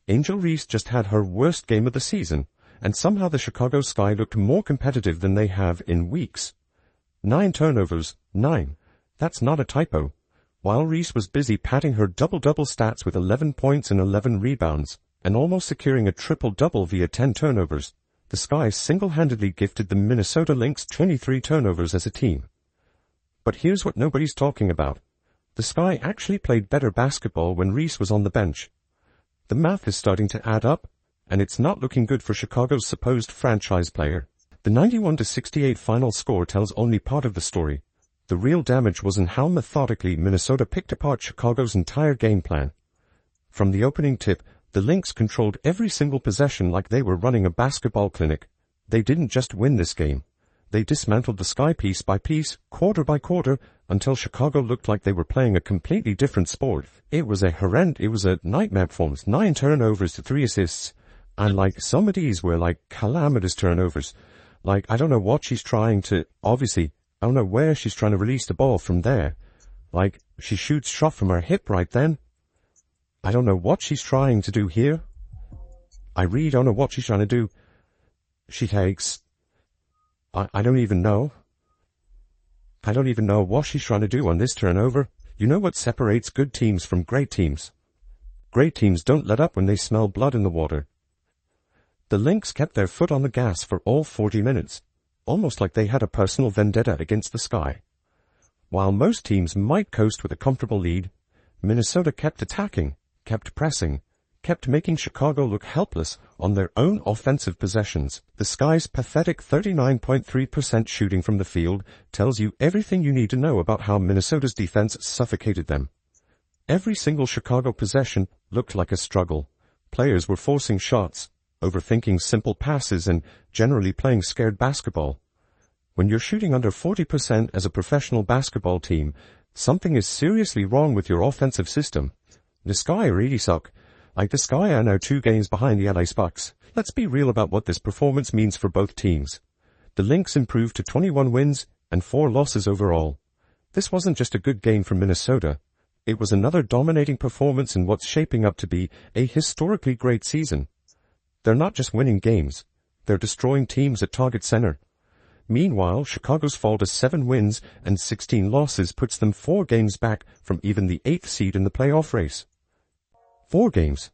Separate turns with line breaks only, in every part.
Angel Reese just had her worst game of the season, and somehow the Chicago Sky looked more competitive than they have in weeks. 9 turnovers, 9. That's not a typo. While Reese was busy padding her double-double stats with 11 points and 11 rebounds, and almost securing a triple-double via 10 turnovers, the Sky single-handedly gifted the Minnesota Lynx 23 turnovers as a team. But here's what nobody's talking about. The Sky actually played better basketball when Reese was on the bench. The math is starting to add up, and it's not looking good for Chicago's supposed franchise player. The 91-68 final score tells only part of the story. The real damage was in how methodically Minnesota picked apart Chicago's entire game plan. From the opening tip, the Lynx controlled every single possession like they were running a basketball clinic. They didn't just win this game. They dismantled the Sky piece by piece, quarter by quarter, until Chicago looked like they were playing a completely different sport. It was a nightmare performance. 9 turnovers to 3 assists. And some of these were calamitous turnovers. I don't know what she's trying to, obviously, I don't know where she's trying to release the ball from there. She shoots shot from her hip right then. I don't know what she's trying to do here. I really don't know what she's trying to do. She takes, I don't even know. I don't even know what she's trying to do on this turnover. You know what separates good teams from great teams? Great teams don't let up when they smell blood in the water. The Lynx kept their foot on the gas for all 40 minutes, almost like they had a personal vendetta against the Sky. While most teams might coast with a comfortable lead, Minnesota kept attacking, kept pressing, kept making Chicago look helpless on their own offensive possessions. The Sky's pathetic 39.3% shooting from the field tells you everything you need to know about how Minnesota's defense suffocated them. Every single Chicago possession looked like a struggle. Players were forcing shots, overthinking simple passes, and generally playing scared basketball. When you're shooting under 40% as a professional basketball team, something is seriously wrong with your offensive system. The Sky really suck. The Sky are now 2 games behind the LA Sparks. Let's be real about what this performance means for both teams. The Lynx improved to 21 wins and 4 losses overall. This wasn't just a good game for Minnesota. It was another dominating performance in what's shaping up to be a historically great season. They're not just winning games. They're destroying teams at Target Center. Meanwhile, Chicago's fall to 7 wins and 16 losses puts them 4 games back from even the 8th seed in the playoff race. 4 games.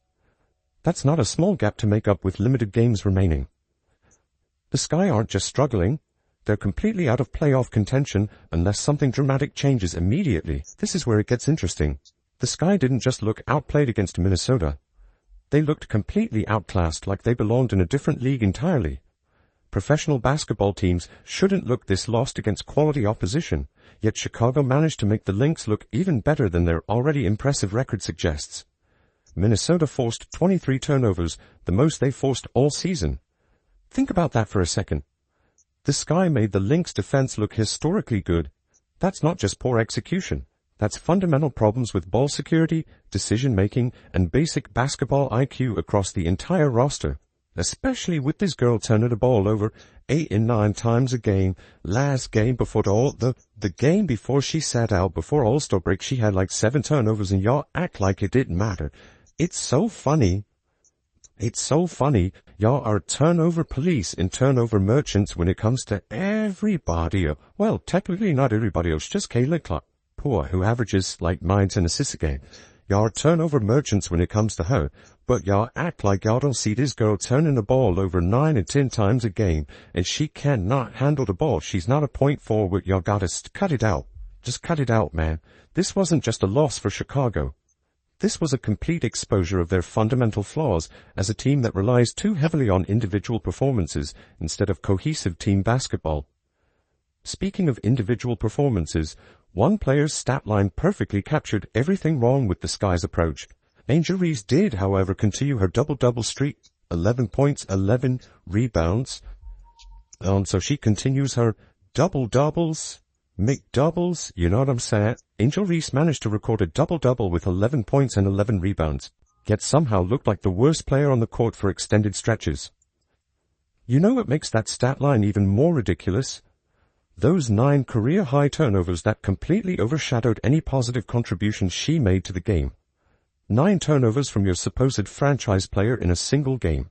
That's not a small gap to make up with limited games remaining. The Sky aren't just struggling. They're completely out of playoff contention unless something dramatic changes immediately. This is where it gets interesting. The Sky didn't just look outplayed against Minnesota. They looked completely outclassed, like they belonged in a different league entirely. Professional basketball teams shouldn't look this lost against quality opposition, yet Chicago managed to make the Lynx look even better than their already impressive record suggests. Minnesota forced 23 turnovers, the most they forced all season. Think about that for a second. The Sky made the Lynx defense look historically good. That's not just poor execution. That's fundamental problems with ball security, decision-making, and basic basketball IQ across the entire roster, especially with this girl turning the ball over 8 and 9 times a game. Last game before the game before she sat out before All-Star break, she had 7 turnovers, and y'all act like it didn't matter. It's so funny. It's so funny. Y'all are turnover police and turnover merchants when it comes to everybody. Well, technically not everybody else, just Caitlin Clark, who averages 9-10 assists a game. Y'all are turnover merchants when it comes to her, but y'all act like y'all don't see this girl turning the ball over 9 and 10 times a game, and she cannot handle the ball. She's not a point forward. Y'all gotta cut it out. Just cut it out, man. This wasn't just a loss for Chicago. This was a complete exposure of their fundamental flaws as a team that relies too heavily on individual performances instead of cohesive team basketball. Speaking of individual performances, one player's stat line perfectly captured everything wrong with the Sky's approach. Angel Reese did, however, continue her double-double streak, 11 points, 11 rebounds. So she continues her double-doubles, McDoubles, you know what I'm saying? Angel Reese managed to record a double-double with 11 points and 11 rebounds, yet somehow looked like the worst player on the court for extended stretches. You know what makes that stat line even more ridiculous? Those 9 career-high turnovers that completely overshadowed any positive contributions she made to the game. 9 turnovers from your supposed franchise player in a single game.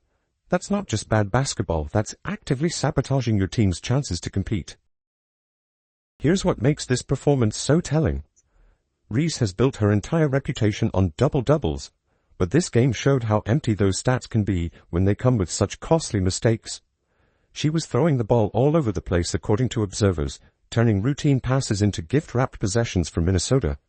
That's not just bad basketball, that's actively sabotaging your team's chances to compete. Here's what makes this performance so telling. Reese has built her entire reputation on double-doubles, but this game showed how empty those stats can be when they come with such costly mistakes. She was throwing the ball all over the place according to observers, turning routine passes into gift-wrapped possessions for Minnesota.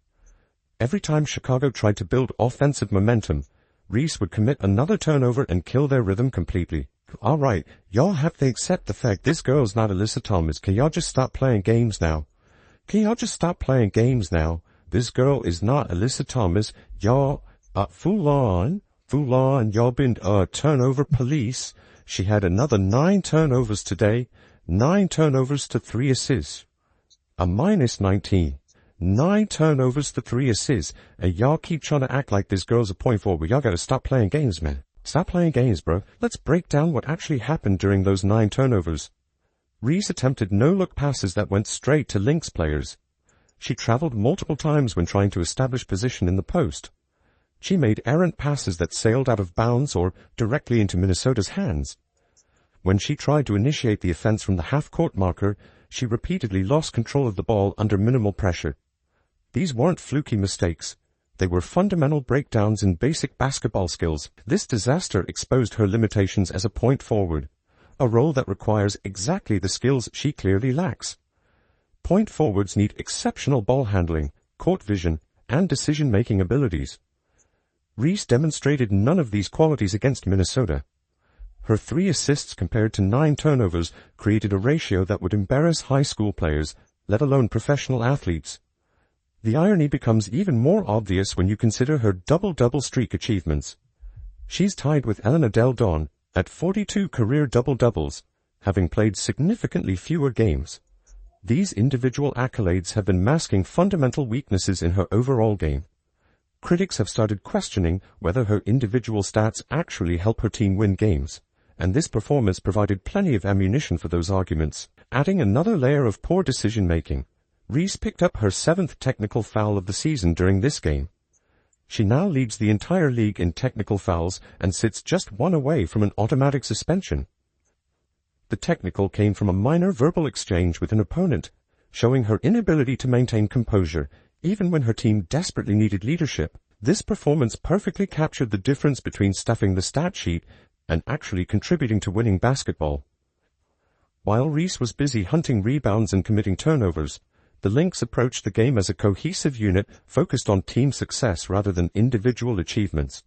Every time Chicago tried to build offensive momentum, Reese would commit another turnover and kill their rhythm completely. Alright, y'all have to accept the fact this girl's not Alyssa Thomas. Can y'all just stop playing games now? Can y'all just stop playing games now? This girl is not Alyssa Thomas. Y'all, fool on, y'all been, turnover police. She had another 9 turnovers today. 9 turnovers to 3 assists. A minus 19. 9 turnovers to 3 assists, and y'all keep trying to act like this girl's a point forward. Y'all gotta stop playing games, man. Stop playing games, bro. Let's break down what actually happened during those 9 turnovers. Reese attempted no-look passes that went straight to Lynx players. She traveled multiple times when trying to establish position in the post. She made errant passes that sailed out of bounds or directly into Minnesota's hands. When she tried to initiate the offense from the half-court marker, she repeatedly lost control of the ball under minimal pressure. These weren't fluky mistakes. They were fundamental breakdowns in basic basketball skills. This disaster exposed her limitations as a point forward, a role that requires exactly the skills she clearly lacks. Point forwards need exceptional ball handling, court vision, and decision-making abilities. Reese demonstrated none of these qualities against Minnesota. Her 3 assists compared to 9 turnovers created a ratio that would embarrass high school players, let alone professional athletes. The irony becomes even more obvious when you consider her double-double streak achievements. She's tied with Elena Del Don at 42 career double-doubles, having played significantly fewer games. These individual accolades have been masking fundamental weaknesses in her overall game. Critics have started questioning whether her individual stats actually help her team win games, and this performance provided plenty of ammunition for those arguments. Adding another layer of poor decision-making, Reese picked up her 7th technical foul of the season during this game. She now leads the entire league in technical fouls and sits just 1 away from an automatic suspension. The technical came from a minor verbal exchange with an opponent, showing her inability to maintain composure, even when her team desperately needed leadership. This performance perfectly captured the difference between stuffing the stat sheet and actually contributing to winning basketball. While Reese was busy hunting rebounds and committing turnovers, the Lynx approached the game as a cohesive unit focused on team success rather than individual achievements.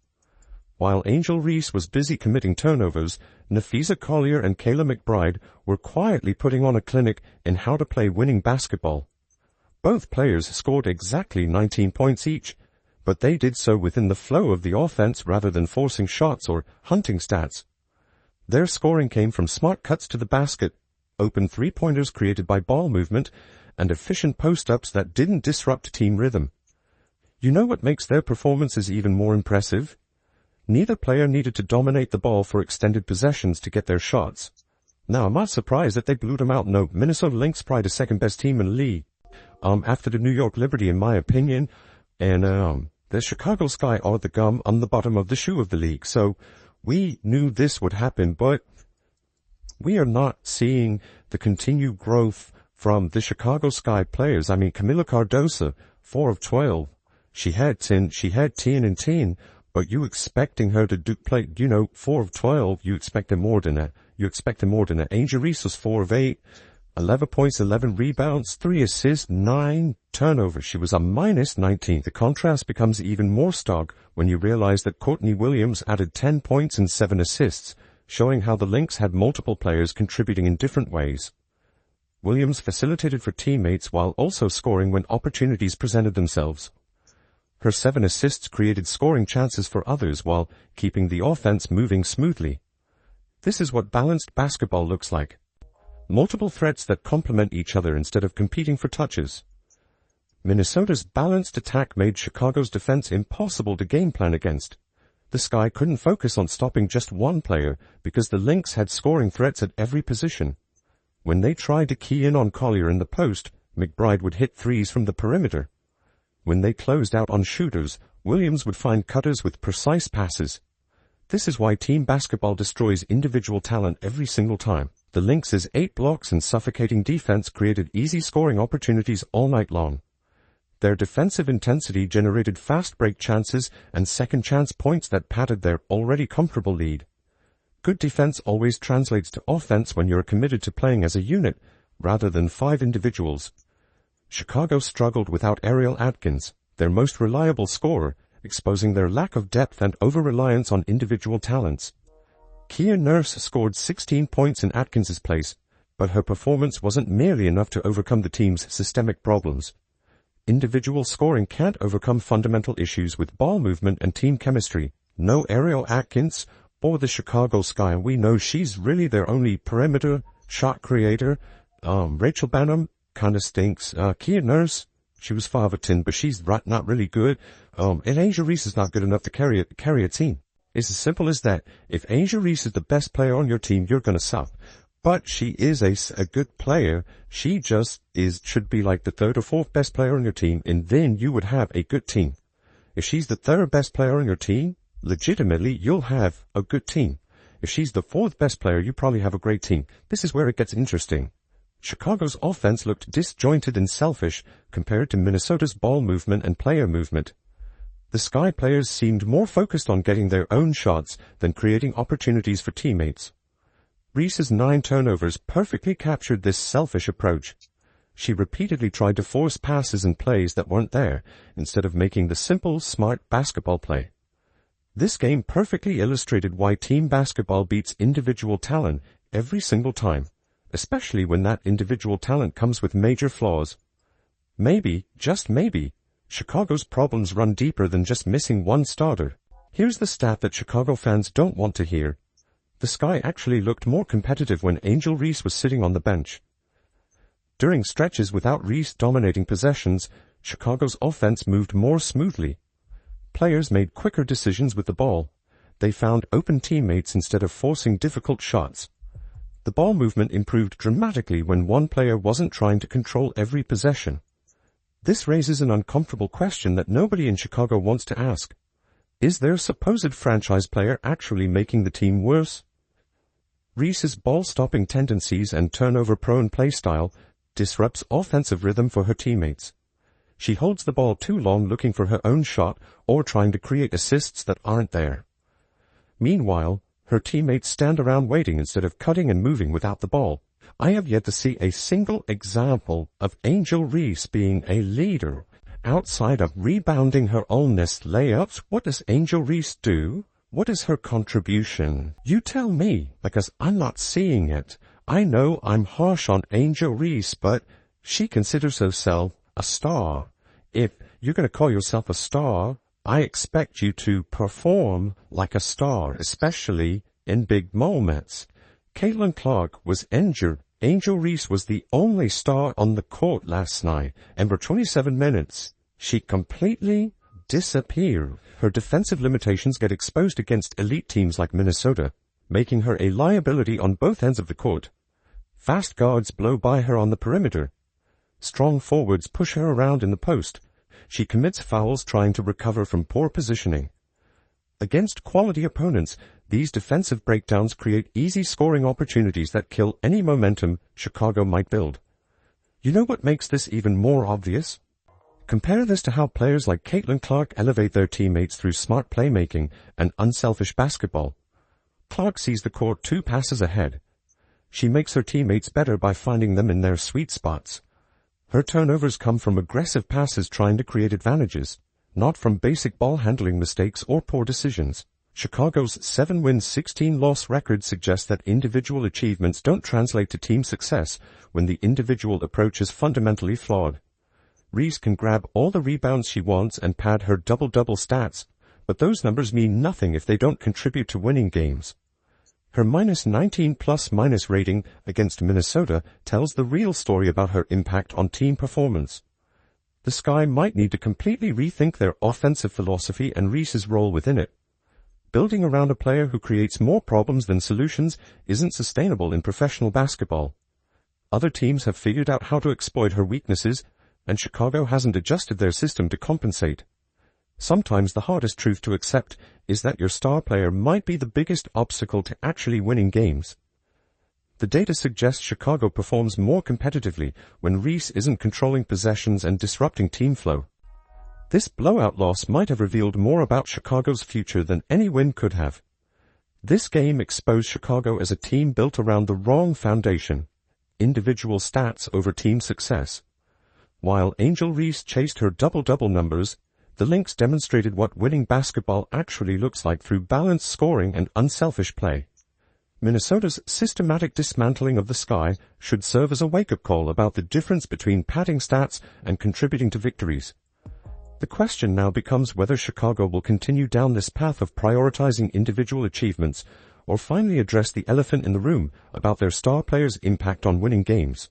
While Angel Reese was busy committing turnovers, Napheesa Collier and Kayla McBride were quietly putting on a clinic in how to play winning basketball. Both players scored exactly 19 points each, but they did so within the flow of the offense rather than forcing shots or hunting stats. Their scoring came from smart cuts to the basket, open 3-pointers created by ball movement, and efficient post-ups that didn't disrupt team rhythm. You know what makes their performances even more impressive? Neither player needed to dominate the ball for extended possessions to get their shots. Now, I'm not surprised that they blew them out. No, Minnesota Lynx probably the second-best team in the league. After the New York Liberty, in my opinion, and the Chicago Sky are the gum on the bottom of the shoe of the league. So we knew this would happen, but we are not seeing the continued growth from the Chicago Sky players. I mean, Camila Cardoso, 4 of 12. She had 10 and 10, but you expecting her to play, 4 of 12, you expected more than that. Angel Reese was 4 of 8, 11 points, 11 rebounds, 3 assists, 9 turnovers. She was a minus 19. The contrast becomes even more stark when you realize that Courtney Williams added 10 points and 7 assists, showing how the Lynx had multiple players contributing in different ways. Williams facilitated for teammates while also scoring when opportunities presented themselves. Her 7 assists created scoring chances for others while keeping the offense moving smoothly. This is what balanced basketball looks like. Multiple threats that complement each other instead of competing for touches. Minnesota's balanced attack made Chicago's defense impossible to game plan against. The Sky couldn't focus on stopping just one player because the Lynx had scoring threats at every position. When they tried to key in on Collier in the post, McBride would hit threes from the perimeter. When they closed out on shooters, Williams would find cutters with precise passes. This is why team basketball destroys individual talent every single time. The Lynx's 8 blocks and suffocating defense created easy scoring opportunities all night long. Their defensive intensity generated fast break chances and second chance points that padded their already comfortable lead. Good defense always translates to offense when you're committed to playing as a unit rather than 5 individuals. Chicago struggled without Ariel Atkins, their most reliable scorer, exposing their lack of depth and over-reliance on individual talents. Kia Nurse scored 16 points in Atkins's place, but her performance wasn't merely enough to overcome the team's systemic problems. Individual scoring can't overcome fundamental issues with ball movement and team chemistry. No Ariel Atkins or the Chicago Sky. We know she's really their only perimeter shot creator. Rachel Banham kinda stinks. Kia Nurse, she was 5 of 10, but she's not really good. And Angel Reese is not good enough to carry a team. It's as simple as that. If Angel Reese is the best player on your team, you're gonna suck. But she is a good player. She just should be like the 3rd or 4th best player on your team, and then you would have a good team. If she's the 3rd best player on your team, legitimately, you'll have a good team. If she's the 4th best player, you probably have a great team. This is where it gets interesting. Chicago's offense looked disjointed and selfish compared to Minnesota's ball movement and player movement. The Sky players seemed more focused on getting their own shots than creating opportunities for teammates. Reese's 9 turnovers perfectly captured this selfish approach. She repeatedly tried to force passes and plays that weren't there, instead of making the simple, smart basketball play. This game perfectly illustrated why team basketball beats individual talent every single time, especially when that individual talent comes with major flaws. Maybe, just maybe, Chicago's problems run deeper than just missing one starter. Here's the stat that Chicago fans don't want to hear. The Sky actually looked more competitive when Angel Reese was sitting on the bench. During stretches without Reese dominating possessions, Chicago's offense moved more smoothly. Players made quicker decisions with the ball. They found open teammates instead of forcing difficult shots. The ball movement improved dramatically when one player wasn't trying to control every possession. This raises an uncomfortable question that nobody in Chicago wants to ask. Is their supposed franchise player actually making the team worse? Reese's ball-stopping tendencies and turnover-prone play style disrupts offensive rhythm for her teammates. She holds the ball too long looking for her own shot or trying to create assists that aren't there. Meanwhile, her teammates stand around waiting instead of cutting and moving without the ball. I have yet to see a single example of Angel Reese being a leader. Outside of rebounding her own missed layups, what does Angel Reese do? What is her contribution? You tell me, because I'm not seeing it. I know I'm harsh on Angel Reese, but she considers herself a star. If you're going to call yourself a star, I expect you to perform like a star, especially in big moments. Caitlin Clark was injured. Angel Reese was the only star on the court last night, and for 27 minutes, she completely disappeared. Her defensive limitations get exposed against elite teams like Minnesota, making her a liability on both ends of the court. Fast guards blow by her on the perimeter. Strong forwards push her around in the post. She commits fouls trying to recover from poor positioning. Against quality opponents, these defensive breakdowns create easy scoring opportunities that kill any momentum Chicago might build. You know what makes this even more obvious? Compare this to how players like Caitlin Clark elevate their teammates through smart playmaking and unselfish basketball. Clark sees the court 2 passes ahead. She makes her teammates better by finding them in their sweet spots. Her turnovers come from aggressive passes trying to create advantages, not from basic ball handling mistakes or poor decisions. Chicago's 7-win, 16-loss record suggests that individual achievements don't translate to team success when the individual approach is fundamentally flawed. Reese can grab all the rebounds she wants and pad her double-double stats, but those numbers mean nothing if they don't contribute to winning games. Her -19 rating against Minnesota tells the real story about her impact on team performance. The Sky might need to completely rethink their offensive philosophy and Reese's role within it. Building around a player who creates more problems than solutions isn't sustainable in professional basketball. Other teams have figured out how to exploit her weaknesses, and Chicago hasn't adjusted their system to compensate. Sometimes the hardest truth to accept is that your star player might be the biggest obstacle to actually winning games. The data suggests Chicago performs more competitively when Reese isn't controlling possessions and disrupting team flow. This blowout loss might have revealed more about Chicago's future than any win could have. This game exposed Chicago as a team built around the wrong foundation, individual stats over team success. While Angel Reese chased her double-double numbers, the Lynx demonstrated what winning basketball actually looks like through balanced scoring and unselfish play. Minnesota's systematic dismantling of the Sky should serve as a wake-up call about the difference between padding stats and contributing to victories. The question now becomes whether Chicago will continue down this path of prioritizing individual achievements or finally address the elephant in the room about their star players' impact on winning games.